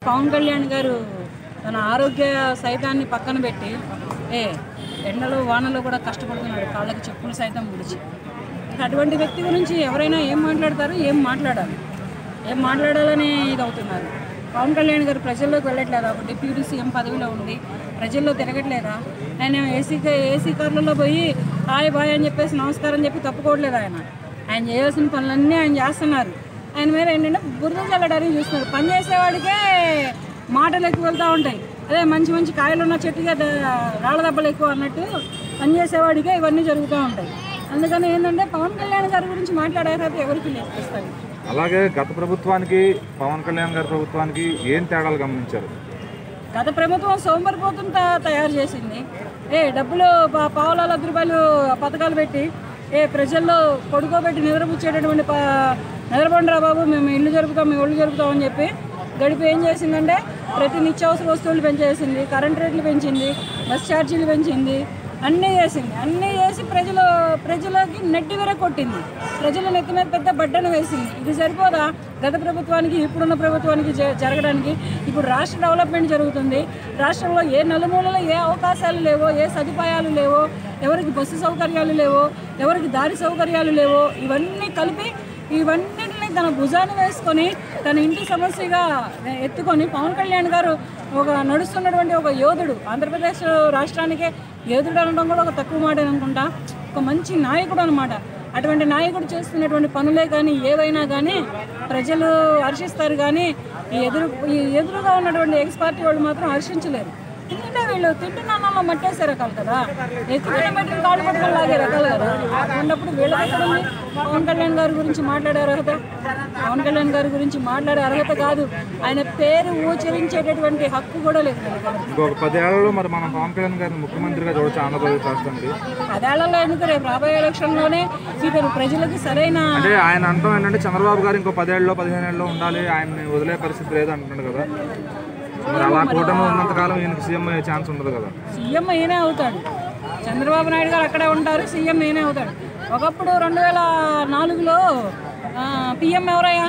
పవన్ కళ్యాణ్ గారు తన ఆరోగ్య సైతాన్ని పక్కన పెట్టి ఎండలో వానలో కూడా కష్టపడుతున్నాడు, కాళ్ళకి చెప్పులు సైతం విడిచి. అటువంటి వ్యక్తి గురించి ఎవరైనా ఏం మాట్లాడతారు, ఏం మాట్లాడాలని ఇది అవుతున్నారు. పవన్ కళ్యాణ్ గారు ప్రజల్లోకి వెళ్ళట్లేదా? ఒక డిప్యూటీ సీఎం పదవిలో ఉండి ప్రజల్లో తిరగట్లేదా? ఆయన ఏసీ కార్లలో పోయి హాయ్ బాయ్ అని చెప్పేసి నమస్కారం చెప్పి తప్పుకోవట్లేదు. ఆయన చేయాల్సిన పనులన్నీ ఆయన చేస్తున్నారు. ఆయన మీద ఏంటంటే బురద చల్లడానికి చూస్తున్నారు. పని చేసేవాడికే మాటలు ఎక్కువ వెళ్తూ ఉంటాయి. అదే మంచి మంచి కాయలు ఉన్న చెట్టుగా రాళ్ళ దెబ్బలు ఎక్కువ అన్నట్టు పనిచేసేవాడికే ఇవన్నీ జరుగుతూ ఉంటాయి. అందుకని ఏంటంటే పవన్ కళ్యాణ్ గారి గురించి మాట్లాడే అర్హత ఎవరికి లేదు. అలాగే గత ప్రభుత్వానికి పవన్ కళ్యాణ్ గారి ప్రభుత్వానికి ఏం తేడాలు గమనించారు? గత ప్రభుత్వం సోమరిపోతుతో తయారు చేసింది. డబ్బులు పావులాల రూపాయలు పథకాలు పెట్టి ప్రజల్లో పడుకోబెట్టి నిద్రపుచ్చేటటువంటి నిద్రపోండిరా బాబు మేము ఇల్లు జరుపుతాం, మేము ఒళ్ళు జరుపుతాం అని చెప్పి గడిపి ఏం చేసిందంటే ప్రతి నిత్యావసర వస్తువులు పెంచేసింది, కరెంట్ రేట్లు పెంచింది, బస్ ఛార్జీలు పెంచింది, అన్నీ చేసి ప్రజలకి నెట్టి వేరే కొట్టింది. ప్రజల నెత్తి మీద పెద్ద బడ్డను వేసింది. ఇది సరిపోదా గత ప్రభుత్వానికి ఇప్పుడున్న ప్రభుత్వానికి జరగడానికి? ఇప్పుడు రాష్ట్ర డెవలప్మెంట్ జరుగుతుంది. రాష్ట్రంలో ఏ నలుమూలలో ఏ అవకాశాలు లేవో, ఏ సదుపాయాలు లేవో, ఎవరికి బస్సు సౌకర్యాలు లేవో, ఎవరికి దారి సౌకర్యాలు లేవో, ఇవన్నీ కలిపి ఇవన్నిటిని తన భుజాన్ని వేసుకొని తన ఇంటి సమస్యగా ఎత్తుకొని పవన్ కళ్యాణ్ గారు నడుస్తున్నటువంటి ఒక యోధుడు. ఆంధ్రప్రదేశ్ రాష్ట్రానికే యోధుడు అనడం కూడా ఒక తక్కువ మాట అనుకుంటా. ఒక మంచి నాయకుడు అనమాట. అటువంటి నాయకుడు చేస్తున్నటువంటి పనులే కానీ ఏవైనా కానీ ప్రజలు హర్షిస్తారు, కానీ ఎదురుగా ఉన్నటువంటి ఎక్స్ పార్టీ వాళ్ళు మాత్రం హర్షించలేరు. ఎందుకంటే వీళ్ళు తింటున్న అన్నంలో మట్టేసే రకాలు కదా, ఎక్కువ మట్టిని కాళ్ళు పట్టుకొని లాగే రకాలు కదా. ఉన్నప్పుడు వీళ్ళకి పవన్ కళ్యాణ్ గారి గురించి మాట్లాడే అర్హత? పవన్ కళ్యాణ్ గారి గురించి మాట్లాడే అర్హత కాదు, ఆయన పేరు ఉచ్చరించేటటువంటి హక్కు కూడా లేదు. ఇంకొక 10 ఏళ్లలో మరి మనం పవన్ కళ్యాణ్ గారిని ముఖ్యమంత్రిగా చూడొచ్చు ఆంధ్రప్రదేశ్ రాష్ట్రానికి? 10 ఏళ్లలో ఎందుకు, రేపు రాబోయే ఎలక్షన్లోనే ఇతను ప్రజలకి సరైన అంటే ఆయన అంటాం ఏంటంటే చంద్రబాబు గారు ఇంకో 10 ఏళ్ళలో 15 ఏళ్ళలో ఉండాలి, ఆయన్ని వదిలే పరిస్థితి లేదు అంటున్నాడు కదా. మరి అలా కూటమి ఉన్నంతకాలం ఈయనకి సీఎం అయ్యే ఛాన్స్ ఉండదు కదా. సీఎం ఈయనే అవుతాడు. చంద్రబాబు నాయుడు గారు అక్కడే ఉంటారు, సీఎం ఈయనే అవుతాడు. ఒకప్పుడు 2004లో పిఎం ఎవరయ్యా?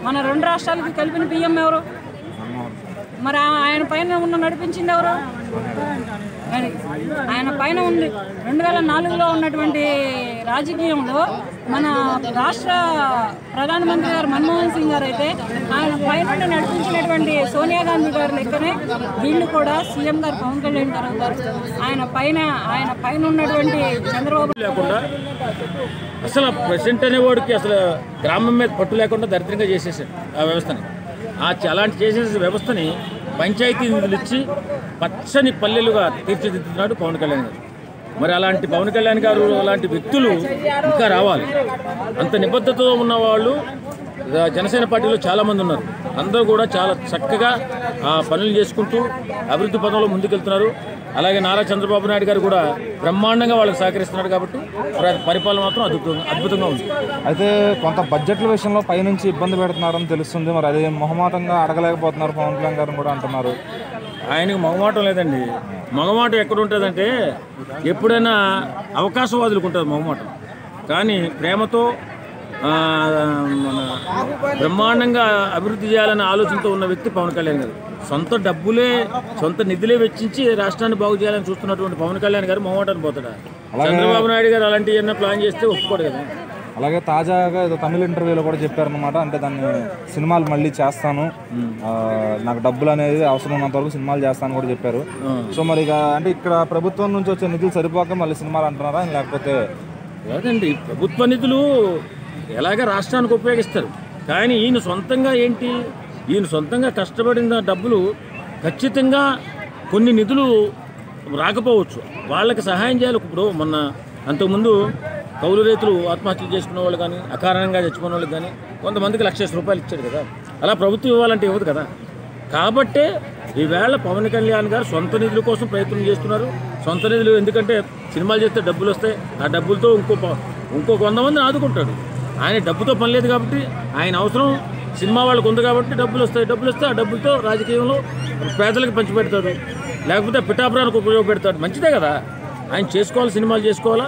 మన 2 రాష్ట్రాలకి కలిపిన పిఎం ఎవరు? మరి ఆయన పైన నడిపించింది ఎవరు? ఆయన పైన ఉంది. 2004లో ఉన్నటువంటి రాజకీయంలో మన రాష్ట్ర ప్రధానమంత్రి గారు మన్మోహన్ సింగ్ గారు అయితే ఆయన పైన నడిపించినటువంటి సోనియా గాంధీ గారు లెక్కనే వీళ్ళు కూడా సీఎం గారు పవన్ కళ్యాణ్ గారు అవుతారు. ఆయన పైన ఉన్నటువంటి చంద్రబాబు లేకుండా అసలు ప్రెసిడెంట్ అనేవాడికి అసలు గ్రామం మీద పట్టు లేకుండా దరిద్రంగా చేసేసాడు ఆ వ్యవస్థని. అలాంటి చేసేసిన వ్యవస్థని పంచాయతీ నిధులు ఇచ్చి పచ్చని పల్లెలుగా తీర్చిదిద్దుతున్నాడు పవన్ కళ్యాణ్ గారు. మరి అలాంటి పవన్ కళ్యాణ్ గారు అలాంటి వ్యక్తులు ఇంకా రావాలి. అంత నిబద్ధతతో ఉన్న వాళ్ళు జనసేన పార్టీలో చాలామంది ఉన్నారు. అందరూ కూడా చాలా చక్కగా పనులు చేసుకుంటూ అభివృద్ధి పదంలో ముందుకెళ్తున్నారు. అలాగే నారా చంద్రబాబు నాయుడు గారు కూడా బ్రహ్మాండంగా వాళ్ళకి సహకరిస్తున్నారు. కాబట్టి పరిపాలన మాత్రం అద్భుతంగా ఉంది. అయితే కొంత బడ్జెట్ల విషయంలో పైనుంచి ఇబ్బంది పెడుతున్నారని తెలుస్తుంది. మరి అదే మొహమాటంగా అడగలేకపోతున్నారు పవన్ కళ్యాణ్ గారిని కూడా అంటున్నారు. ఆయనకు మొహమాటం లేదండి. మొహమాటం ఎక్కడ ఉంటుందంటే ఎప్పుడైనా అవకాశవాదులకు ఉంటుంది మొహమాటం. కానీ ప్రేమతో బ్రహ్మాండంగా అభివృద్ధి చేయాలనే ఆలోచనతో ఉన్న వ్యక్తి పవన్ కళ్యాణ్ గారు. సొంత నిధులే వెచ్చించి రాష్ట్రాన్ని బాగు చేయాలని చూస్తున్నటువంటి పవన్ కళ్యాణ్ గారు మొహమాటాన్ని పోతాడా? చంద్రబాబు నాయుడు గారు అలాంటి ఏమైనా ప్లాన్ చేస్తే ఒప్పుకోడు కదా. అలాగే తాజాగా ఏదో తమిళ ఇంటర్వ్యూలో కూడా చెప్పారనమాట. అంటే దాన్ని సినిమాలు మళ్ళీ చేస్తాను, నాకు డబ్బులు అనేది అవసరం ఉన్నంత వరకు సినిమాలు చేస్తాను కూడా చెప్పారు. సో మరి అంటే ఇక్కడ ప్రభుత్వం నుంచి వచ్చే నిధులు సరిపోక మళ్ళీ సినిమాలు అంటున్నారా, లేకపోతే? లేదండి, ప్రభుత్వ నిధులు ఎలాగ రాష్ట్రానికి ఉపయోగిస్తారు. కానీ ఈయన సొంతంగా కష్టపడిన డబ్బులు ఖచ్చితంగా కొన్ని నిధులు రాకపోవచ్చు. వాళ్ళకి సహాయం చేయాలి. ఇప్పుడు మొన్న అంతకుముందు కౌలు రైతులు ఆత్మహత్యలు చేసుకున్న వాళ్ళు కానీ, అకారణంగా చచ్చిపోయిన వాళ్ళకి కానీ కొంతమందికి ₹1,00,000 ఇచ్చాడు కదా. అలా ప్రభుత్వం ఇవ్వాలంటే ఇవ్వదు కదా. కాబట్టే ఈవేళ పవన్ కళ్యాణ్ గారు సొంత నిధుల కోసం ప్రయత్నం చేస్తున్నారు. సొంత నిధులు ఎందుకంటే సినిమాలు చేస్తే డబ్బులు వస్తాయి. ఆ డబ్బులతో ఇంకో 100 మందిని ఆదుకుంటాడు. ఆయన డబ్బుతో పని లేదు కాబట్టి, ఆయన అవసరం సినిమా వాళ్ళకు ఉంది కాబట్టి డబ్బులు వస్తే ఆ డబ్బులతో రాజకీయంలో పేదలకు పంచిపెడతాడు, లేకపోతే పిఠాపురానికి ఉపయోగపెడతాడు. మంచిదే కదా. ఆయన సినిమాలు చేసుకోవాలా.